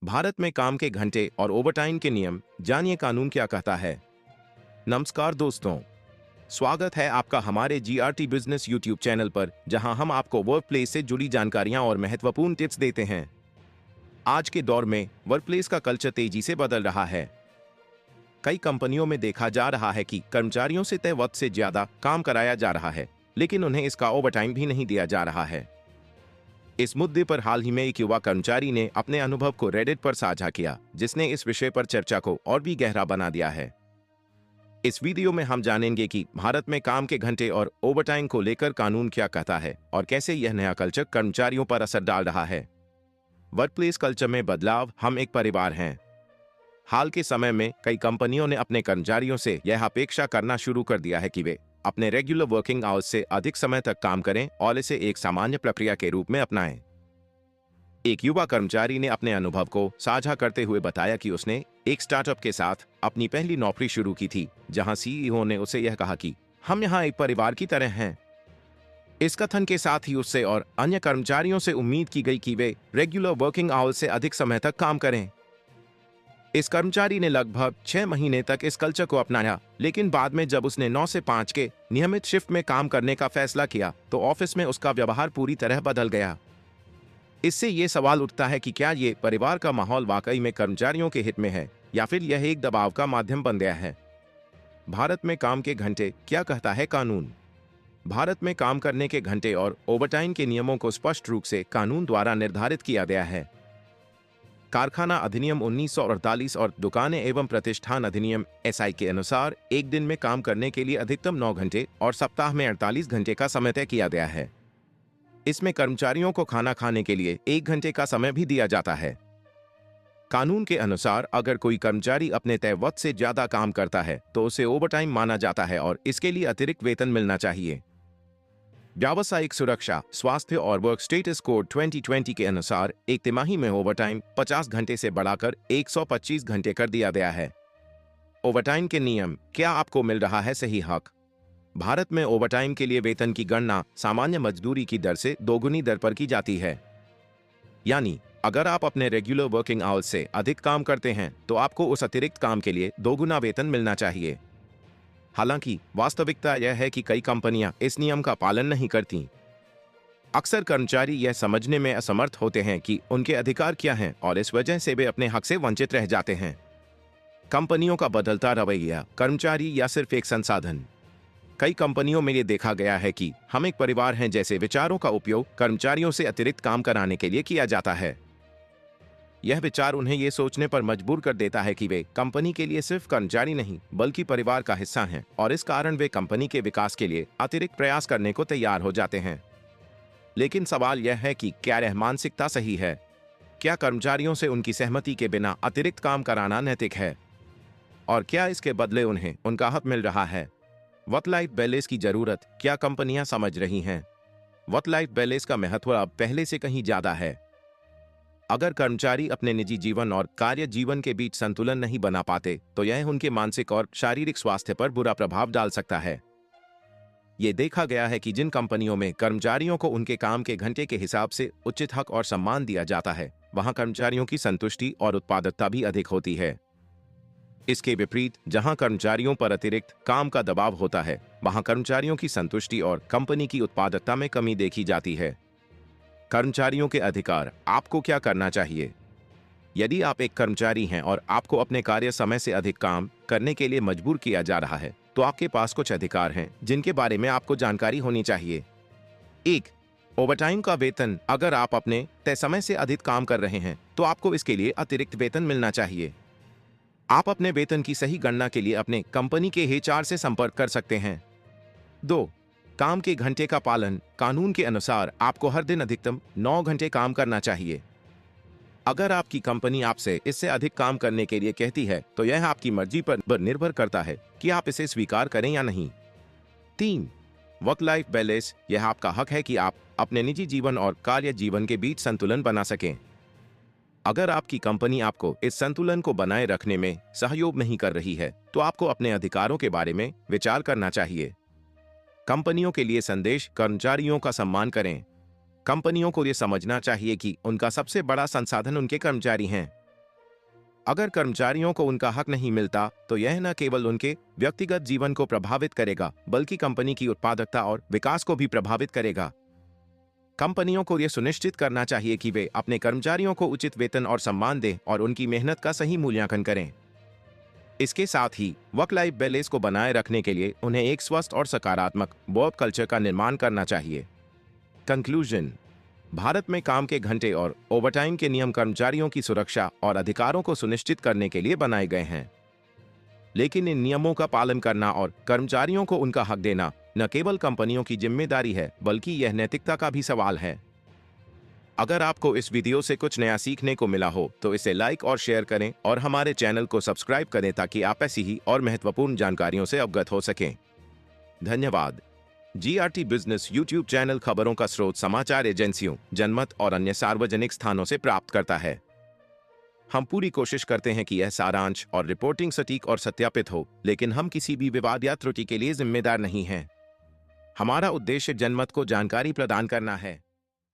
भारत में काम के घंटे और ओवरटाइम के नियम, जानिए कानून क्या कहता है। नमस्कार दोस्तों, स्वागत है आपका हमारे जीआरटी बिजनेस यूट्यूब चैनल पर, जहां हम आपको वर्क प्लेस से जुड़ी जानकारियां और महत्वपूर्ण टिप्स देते हैं। आज के दौर में वर्क प्लेस का कल्चर तेजी से बदल रहा है। कई कंपनियों में देखा जा रहा है कि कर्मचारियों से तय वक्त से ज्यादा काम कराया जा रहा है, लेकिन उन्हें इसका ओवरटाइम भी नहीं दिया जा रहा है। इस मुद्दे पर हाल ही में एक युवा कर्मचारी ने अपने अनुभव को रेडिट पर साझा किया, जिसने इस विषय पर चर्चा को और भी गहरा बना दिया है। इस वीडियो में हम जानेंगे कि भारत में काम के घंटे और ओवरटाइम को लेकर कानून क्या कहता है और कैसे यह नया कल्चर कर्मचारियों पर असर डाल रहा है। वर्कप्लेस कल्चर में बदलाव। हम एक परिवार हैं। हाल के समय में कई कंपनियों ने अपने कर्मचारियों से यह अपेक्षा करना शुरू कर दिया है कि वे अपने रेगुलर वर्किंग आवर्स से अधिक समय तक काम करें और इसे एक सामान्य प्रक्रिया के रूप में अपनाएं। एक युवा कर्मचारी ने अपने अनुभव को साझा करते हुए बताया कि उसने एक स्टार्टअप के साथ अपनी पहली नौकरी शुरू की थी, जहां सीईओ ने उसे यह कहा कि हम यहां एक परिवार की तरह हैं। इस कथन के साथ ही उससे और अन्य कर्मचारियों से उम्मीद की गई कि वे रेगुलर वर्किंग आवर्स से अधिक समय तक काम करें। इस कर्मचारी ने लगभग 6 महीने तक इस कल्चर को अपनाया, लेकिन बाद में जब उसने 9 से 5 के नियमित शिफ्ट में काम करने का फैसला किया, तो ऑफिस में उसका व्यवहार पूरी तरह बदल गया। इससे ये सवाल उठता है कि क्या ये परिवार का माहौल वाकई में कर्मचारियों के हित में है, या फिर यह एक दबाव का माध्यम बन गया है। भारत में काम के घंटे क्या कहता है कानून। भारत में काम करने के घंटे और ओवरटाइम के नियमों को स्पष्ट रूप से कानून द्वारा निर्धारित किया गया है। कारखाना अधिनियम 1948 और दुकानें एवं प्रतिष्ठान अधिनियम एसआई के अनुसार एक दिन में काम करने के लिए अधिकतम 9 घंटे और सप्ताह में 48 घंटे का समय तय किया गया है। इसमें कर्मचारियों को खाना खाने के लिए 1 घंटे का समय भी दिया जाता है। कानून के अनुसार अगर कोई कर्मचारी अपने तय वक्त से ज्यादा काम करता है तो उसे ओवरटाइम माना जाता है और इसके लिए अतिरिक्त वेतन मिलना चाहिए। व्यावसायिक सुरक्षा, स्वास्थ्य और वर्क स्टेटस कोड 2020 के अनुसार एक तिमाही में ओवरटाइम 50 घंटे से बढ़ाकर 125 घंटे कर दिया गया है। ओवरटाइम के नियम। क्या आपको मिल रहा है सही हक। भारत में ओवरटाइम के लिए वेतन की गणना सामान्य मजदूरी की दर से दोगुनी दर पर की जाती है। यानी अगर आप अपने रेगुलर वर्किंग आवर्स से अधिक काम करते हैं तो आपको उस अतिरिक्त काम के लिए दोगुना वेतन मिलना चाहिए। हालांकि वास्तविकता यह है कि कई कंपनियां इस नियम का पालन नहीं करती। अक्सर कर्मचारी यह समझने में असमर्थ होते हैं कि उनके अधिकार क्या हैं और इस वजह से वे अपने हक से वंचित रह जाते हैं। कंपनियों का बदलता रवैया, कर्मचारी या सिर्फ एक संसाधन। कई कंपनियों में ये देखा गया है कि हम एक परिवार हैं जैसे विचारों का उपयोग कर्मचारियों से अतिरिक्त काम कराने के लिए किया जाता है। यह विचार उन्हें यह सोचने पर मजबूर कर देता है कि वे कंपनी के लिए सिर्फ कर्मचारी नहीं बल्कि परिवार का हिस्सा हैं, और इस कारण वे कंपनी के विकास के लिए अतिरिक्त प्रयास करने को तैयार हो जाते हैं। लेकिन सवाल यह है कि क्या यह मानसिकता सही है। क्या कर्मचारियों से उनकी सहमति के बिना अतिरिक्त काम कराना नैतिक है, और क्या इसके बदले उन्हें उनका हक मिल रहा है। वर्क लाइफ बैलेंस की जरूरत क्या कंपनियां समझ रही हैं। वर्क लाइफ बैलेंस का महत्व अब पहले से कहीं ज्यादा है। अगर कर्मचारी अपने निजी जीवन और कार्य जीवन के बीच संतुलन नहीं बना पाते तो यह उनके मानसिक और शारीरिक स्वास्थ्य पर बुरा प्रभाव डाल सकता है। ये देखा गया है कि जिन कंपनियों में कर्मचारियों को उनके काम के घंटे के हिसाब से उचित हक और सम्मान दिया जाता है, वहां कर्मचारियों की संतुष्टि और उत्पादकता भी अधिक होती है। इसके विपरीत जहां कर्मचारियों पर अतिरिक्त काम का दबाव होता है, वहां कर्मचारियों की संतुष्टि और कंपनी की उत्पादकता में कमी देखी जाती है। कर्मचारियों के अधिकार। आपको क्या करना चाहिए। यदि आप एक कर्मचारी हैं और आपको अपने कार्य समय से अधिक काम करने के लिए मजबूर किया जा रहा है, तो आपके पास कुछ अधिकार हैं जिनके बारे में आपको जानकारी होनी चाहिए। 1. ओवरटाइम का वेतन। अगर आप अपने तय समय से अधिक काम कर रहे हैं तो आपको इसके लिए अतिरिक्त वेतन मिलना चाहिए। आप अपने वेतन की सही गणना के लिए अपने कंपनी के एचआर से संपर्क कर सकते हैं। 2. काम के घंटे का पालन। कानून के अनुसार आपको हर दिन अधिकतम 9 घंटे काम करना चाहिए। अगर आपकी कंपनी आपसे इससे अधिक काम करने के लिए कहती है तो यह आपकी मर्जी पर निर्भर करता है कि आप इसे स्वीकार करें या नहीं। 3. Work life balance. यह आपका हक है कि आप अपने निजी जीवन और कार्य जीवन के बीच संतुलन बना सकें। अगर आपकी कंपनी आपको इस संतुलन को बनाए रखने में सहयोग नहीं कर रही है तो आपको अपने अधिकारों के बारे में विचार करना चाहिए। कंपनियों के लिए संदेश। कर्मचारियों का सम्मान करें। कंपनियों को यह समझना चाहिए कि उनका सबसे बड़ा संसाधन उनके कर्मचारी हैं। अगर कर्मचारियों को उनका हक नहीं मिलता तो यह न केवल उनके व्यक्तिगत जीवन को प्रभावित करेगा बल्कि कंपनी की उत्पादकता और विकास को भी प्रभावित करेगा। कंपनियों को यह सुनिश्चित करना चाहिए कि वे अपने कर्मचारियों को उचित वेतन और सम्मान दें और उनकी मेहनत का सही मूल्यांकन करें। इसके साथ ही वर्क लाइफ बैलेंस को बनाए रखने के लिए उन्हें एक स्वस्थ और सकारात्मक वर्क कल्चर का निर्माण करना चाहिए। कंक्लूजन, भारत में काम के घंटे और ओवरटाइम के नियम कर्मचारियों की सुरक्षा और अधिकारों को सुनिश्चित करने के लिए बनाए गए हैं, लेकिन इन नियमों का पालन करना और कर्मचारियों को उनका हक देना न केवल कंपनियों की जिम्मेदारी है बल्कि यह नैतिकता का भी सवाल है। अगर आपको इस वीडियो से कुछ नया सीखने को मिला हो तो इसे लाइक और शेयर करें और हमारे चैनल को सब्सक्राइब करें ताकि आप ऐसी ही और महत्वपूर्ण जानकारियों से अवगत हो सकें। धन्यवाद। जीआरटी बिजनेस यूट्यूब चैनल खबरों का स्रोत समाचार एजेंसियों, जनमत और अन्य सार्वजनिक स्थानों से प्राप्त करता है। हम पूरी कोशिश करते हैं कि यह सारांश और रिपोर्टिंग सटीक और सत्यापित हो, लेकिन हम किसी भी विवाद या त्रुटि के लिए जिम्मेदार नहीं हैं। हमारा उद्देश्य जनमत को जानकारी प्रदान करना है।